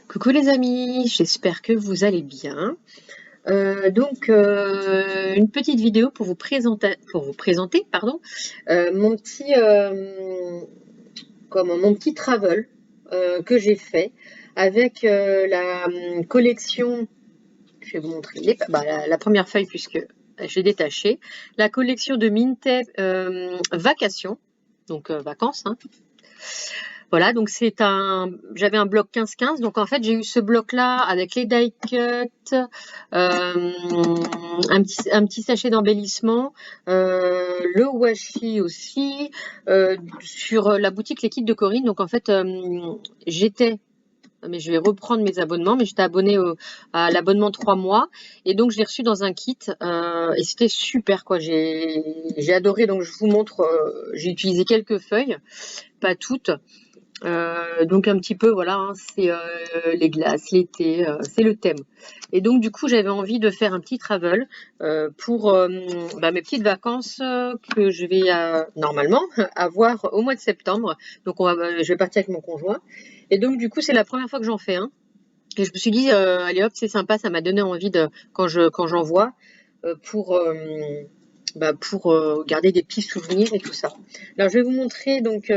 Coucou les amis, j'espère que vous allez bien. Une petite vidéo pour vous présenter pardon, mon petit travel que j'ai fait avec la collection. Je vais vous montrer la première feuille puisque j'ai détaché la collection de Mintep Vacations, donc vacances, hein. Voilà, donc j'avais un bloc 15-15, donc en fait j'ai eu ce bloc-là avec les die cut, un petit sachet d'embellissement, le washi aussi, sur la boutique Les Kits de Corinne. Donc en fait mais je vais reprendre mes abonnements, mais j'étais abonnée à l'abonnement 3 mois, et donc je l'ai reçu dans un kit, et c'était super quoi, j'ai adoré. Donc je vous montre, j'ai utilisé quelques feuilles, pas toutes. Donc un petit peu voilà, hein, c'est les glaces, l'été, c'est le thème. Et donc du coup j'avais envie de faire un petit travel pour mes petites vacances que je vais normalement avoir au mois de septembre. Donc je vais partir avec mon conjoint, et donc du coup c'est la première fois que j'en fais un. Et je me suis dit allez hop, c'est sympa, ça m'a donné envie de quand j'en vois pour garder des petits souvenirs et tout ça. Alors je vais vous montrer donc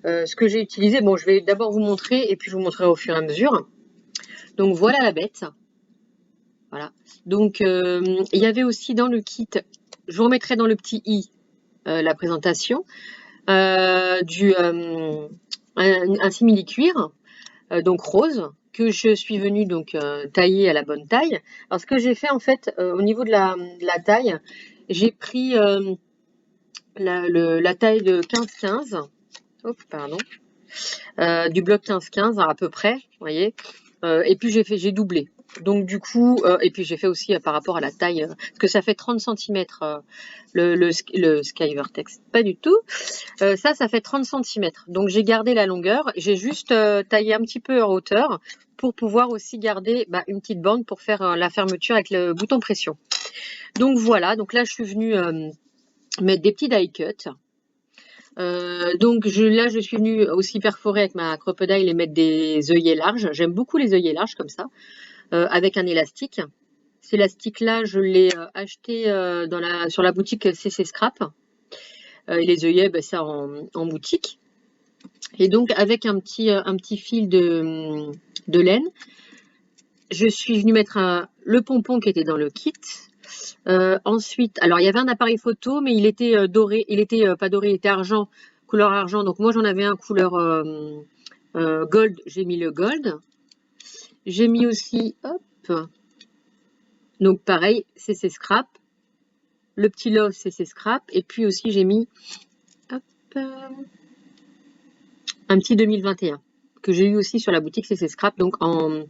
ce que j'ai utilisé. Bon, je vais d'abord vous montrer et puis je vous montrerai au fur et à mesure. Donc voilà la bête. Voilà. Donc il y avait aussi dans le kit, je vous remettrai dans le petit i la présentation, un simili cuir, donc rose, que je suis venue donc tailler à la bonne taille. Alors ce que j'ai fait en fait au niveau de la taille, j'ai pris la taille de 15-15, pardon, du bloc 15-15 à peu près, vous voyez. Et puis j'ai doublé. Donc du coup, et puis j'ai fait aussi par rapport à la taille, parce que ça fait 30 cm le Sky Vertex, pas du tout. Ça fait 30 cm. Donc j'ai gardé la longueur, j'ai juste taillé un petit peu en hauteur pour pouvoir aussi garder une petite bande pour faire la fermeture avec le bouton pression. Donc voilà, donc là je suis venue mettre des petits die cut. Donc je suis venue aussi perforer avec ma crocodile et mettre des œillets larges. J'aime beaucoup les œillets larges comme ça, avec un élastique. Cet élastique-là, je l'ai acheté sur la boutique CC Scrap. Et les œillets, ça en boutique. Et donc avec un petit fil de laine, je suis venue mettre le pompon qui était dans le kit. Ensuite, alors il y avait un appareil photo, mais il était doré, il était pas doré, il était argent, couleur argent. Donc moi j'en avais un couleur gold, j'ai mis le gold. J'ai mis aussi, hop, donc pareil, CC Scrap, le petit love CC Scrap, et puis aussi j'ai mis, hop, un petit 2021 que j'ai eu aussi sur la boutique CC Scrap, donc en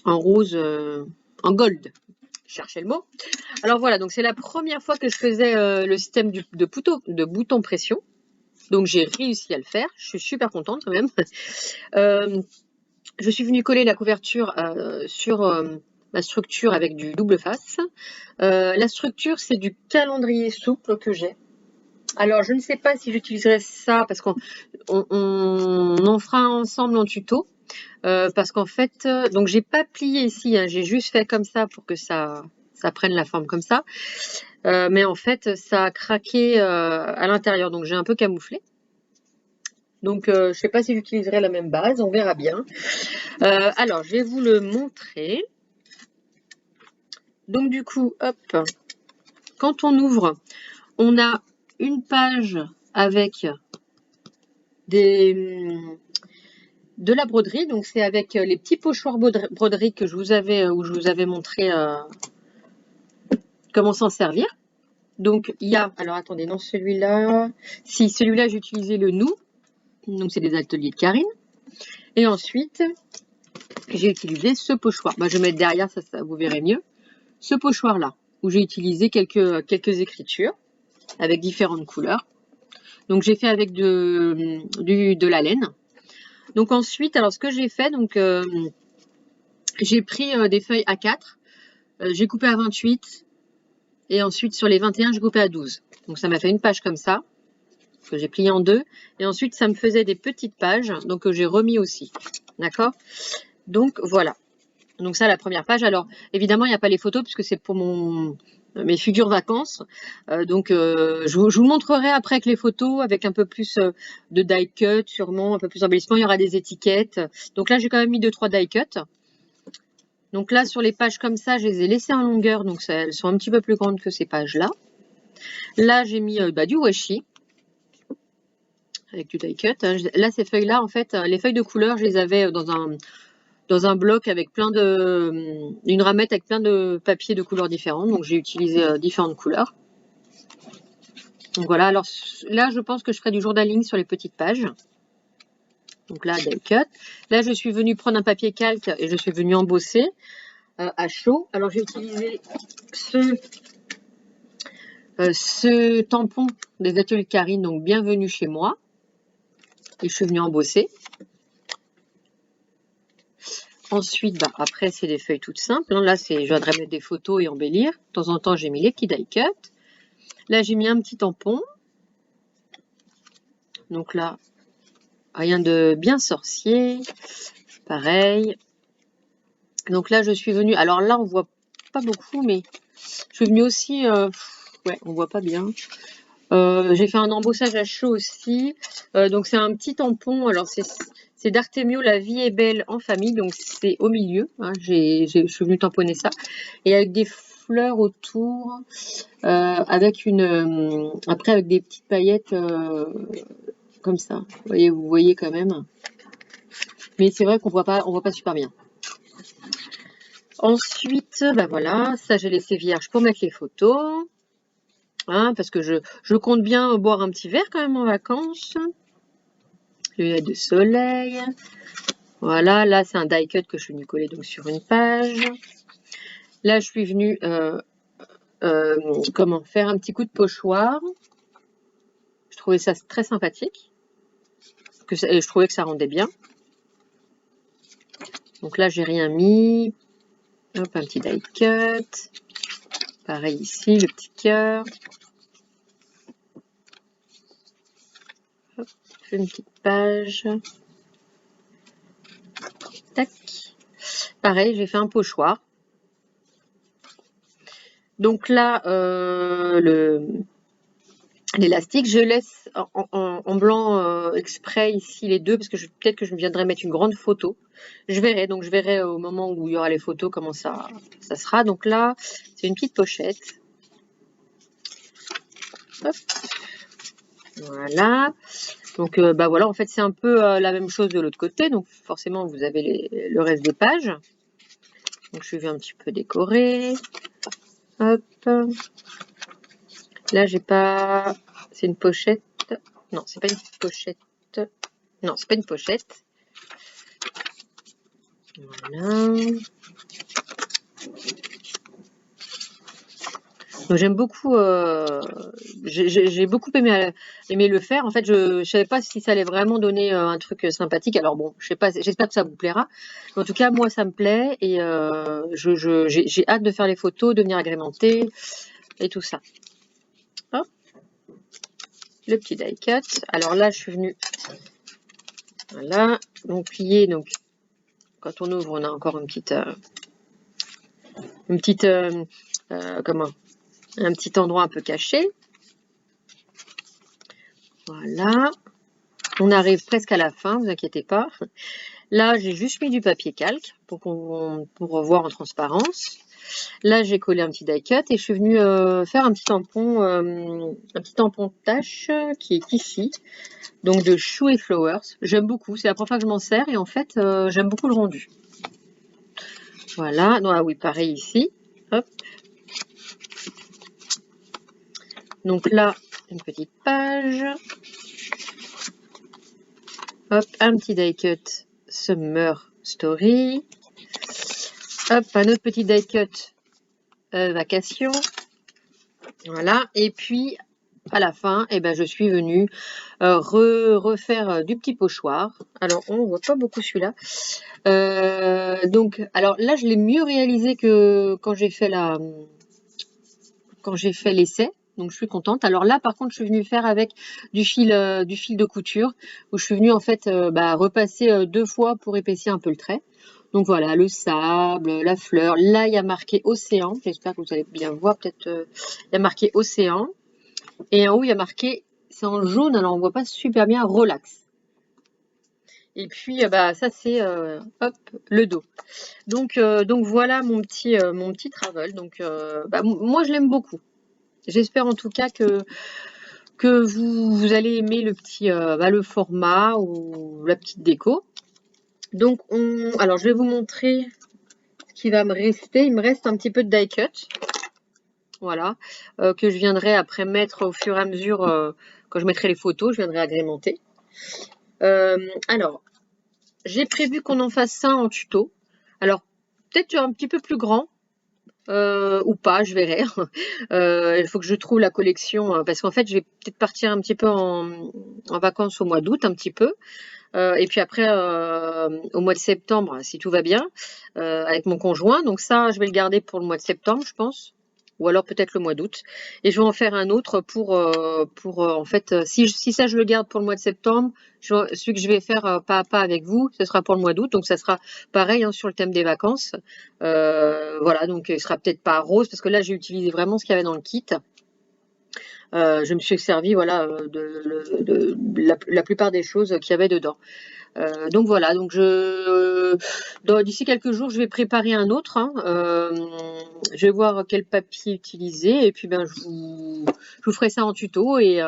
rose, en gold. Chercher le mot. Alors voilà, donc c'est la première fois que je faisais le système de bouton pression. Donc j'ai réussi à le faire. Je suis super contente quand même. Je suis venue coller la couverture sur ma structure avec du double face. La structure, c'est du calendrier souple que j'ai. Alors je ne sais pas si j'utiliserai ça parce qu'on en fera ensemble en tuto. Parce qu'en fait, donc j'ai pas plié ici, hein, j'ai juste fait comme ça pour que ça prenne la forme comme ça. Mais en fait, ça a craqué à l'intérieur, donc j'ai un peu camouflé. Donc je sais pas si j'utiliserai la même base, on verra bien. Alors, je vais vous le montrer. Donc du coup, hop, quand on ouvre, on a une page avec de la broderie, donc c'est avec les petits pochoirs broderie que je vous avais montré comment s'en servir. Donc il y a, alors attendez, non celui-là, si celui-là j'ai utilisé le Nou, donc c'est des ateliers de Karine, et ensuite j'ai utilisé ce pochoir. Je vais mettre derrière, ça vous verrez mieux, ce pochoir là, où j'ai utilisé quelques écritures avec différentes couleurs. Donc j'ai fait avec de la laine. Donc ensuite, alors ce que j'ai fait, donc j'ai pris des feuilles A4, j'ai coupé à 28, et ensuite sur les 21, je coupais à 12. Donc ça m'a fait une page comme ça. que j'ai plié en deux. Et ensuite, ça me faisait des petites pages, donc que j'ai remis aussi. D'accord? Donc, voilà. Donc ça, la première page. Alors, évidemment, il n'y a pas les photos, puisque c'est pour mes figures vacances. Donc, je vous montrerai après avec les photos, avec un peu plus de die cut, sûrement, un peu plus d'embellissement. Il y aura des étiquettes. Donc là, j'ai quand même mis 2-3 die cut. Donc là, sur les pages comme ça, je les ai laissées en longueur, donc elles sont un petit peu plus grandes que ces pages-là. Là, j'ai mis du washi, avec du die cut. Là, ces feuilles-là, en fait, les feuilles de couleur, je les avais dans un bloc avec une ramette avec plein de papiers de couleurs différentes. Donc, j'ai utilisé différentes couleurs. Donc voilà, alors là, je pense que je ferai du journaling sur les petites pages. Donc là, die cut. Là, je suis venue prendre un papier calque et je suis venue embosser à chaud. Alors, j'ai utilisé ce tampon des ateliers Karine, donc bienvenue chez moi. Et je suis venue embosser. Ensuite, après, c'est des feuilles toutes simples. Là, je voudrais mettre des photos et embellir. De temps en temps, j'ai mis les petits die cut. Là, j'ai mis un petit tampon. Donc là, rien de bien sorcier. Pareil. Donc là, je suis venue. Alors là, on voit pas beaucoup, mais je suis venue aussi. Ouais, on voit pas bien. J'ai fait un embossage à chaud aussi. Donc c'est un petit tampon. Alors c'est d'Artemio, La vie est belle en famille. Donc c'est au milieu. Hein, je suis venue tamponner ça. Et avec des fleurs autour. Avec après avec des petites paillettes comme ça. Vous voyez quand même. Mais c'est vrai qu'on voit pas super bien. Ensuite, voilà, ça j'ai laissé vierge pour mettre les photos. Hein, parce que je compte bien boire un petit verre quand même en vacances. Lunettes de soleil. Voilà, là c'est un die cut que je suis venue coller donc sur une page. Là je suis venue faire un petit coup de pochoir. Je trouvais ça très sympathique. Et je trouvais que ça rendait bien. Donc là j'ai rien mis. Hop, un petit die cut. Pareil ici, le petit cœur. Hop, une petite page. Tac. Pareil, j'ai fait un pochoir. Donc là, l'élastique, je laisse en blanc exprès ici les deux, parce que peut-être que je viendrai mettre une grande photo. Je verrai au moment où il y aura les photos comment ça sera. Donc là, c'est une petite pochette. Hop. Voilà. Donc voilà, en fait c'est un peu la même chose de l'autre côté. Donc forcément vous avez le reste des pages. Donc je vais un petit peu décorer. Hop. Là j'ai pas. C'est une pochette. Non, c'est pas une pochette. Non, c'est pas une pochette. Voilà. Donc j'aime beaucoup, j'ai beaucoup aimé le faire. En fait, je savais pas si ça allait vraiment donner un truc sympathique. Alors bon, je sais pas, j'espère que ça vous plaira. Mais en tout cas, moi, ça me plaît et j'ai hâte de faire les photos, de venir agrémenter et tout ça. Hop, le petit die cut. Alors là, je suis venue, voilà, donc plier. Donc quand on ouvre, on a encore un petit endroit un peu caché. Voilà. On arrive presque à la fin, vous inquiétez pas. Là, j'ai juste mis du papier calque pour voir en transparence. Là, j'ai collé un petit die cut et je suis venue faire un petit tampon de tache qui est ici. Donc de Chou et Flowers. J'aime beaucoup. C'est la première fois que je m'en sers et en fait, j'aime beaucoup le rendu. Voilà. Ah oui, pareil ici. Hop. Donc là, une petite page. Hop, un petit die cut Summer Story. Hop, un autre petit die cut Vacation. Voilà. Et puis, à la fin, je suis venue refaire du petit pochoir. Alors, on voit pas beaucoup celui-là. Donc, alors là, je l'ai mieux réalisé que quand j'ai fait l'essai. donc je suis contente. Alors là, par contre, je suis venue faire avec du fil de couture, où je suis venue en fait repasser 2 fois pour épaissir un peu le trait. Donc voilà, le sable, la fleur. Là, il y a marqué océan. J'espère que vous allez bien voir. Peut-être il y a marqué océan. Et en haut, il y a marqué, c'est en jaune, alors on voit pas super bien, relax. Et puis, ça c'est hop, le dos. Donc voilà mon petit travel. Donc, moi, je l'aime beaucoup. J'espère en tout cas que vous allez aimer le petit, le format ou la petite déco. Donc, alors, je vais vous montrer ce qui va me rester. Il me reste un petit peu de die cut. Voilà, que je viendrai après mettre au fur et à mesure, quand je mettrai les photos, je viendrai agrémenter. Alors, j'ai prévu qu'on en fasse ça en tuto. Alors, peut-être un petit peu plus grand, ou pas, je verrai. Il faut que je trouve la collection, parce qu'en fait, je vais peut-être partir un petit peu en vacances au mois d'août, un petit peu. Et puis après, au mois de septembre, si tout va bien, avec mon conjoint. Donc ça, je vais le garder pour le mois de septembre, je pense. Ou alors peut-être le mois d'août. Et je vais en faire un autre pour en fait, si ça je le garde pour le mois de septembre, celui que je vais faire pas à pas avec vous, ce sera pour le mois d'août. Donc ça sera pareil sur le thème des vacances. Voilà, donc il sera peut-être pas rose, parce que là j'ai utilisé vraiment ce qu'il y avait dans le kit. Je me suis servi de la plupart des choses qu'il y avait dedans. Donc voilà, donc d'ici quelques jours, je vais préparer un autre. Je vais voir quel papier utiliser, et puis je vous ferai ça en tuto, et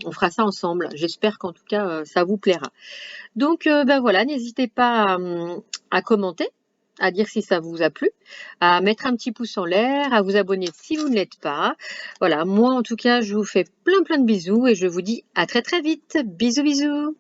on fera ça ensemble. J'espère qu'en tout cas, ça vous plaira. Donc voilà, n'hésitez pas à commenter, à dire si ça vous a plu, à mettre un petit pouce en l'air, à vous abonner si vous ne l'êtes pas. Voilà, moi en tout cas, je vous fais plein de bisous, et je vous dis à très très vite. Bisous bisous.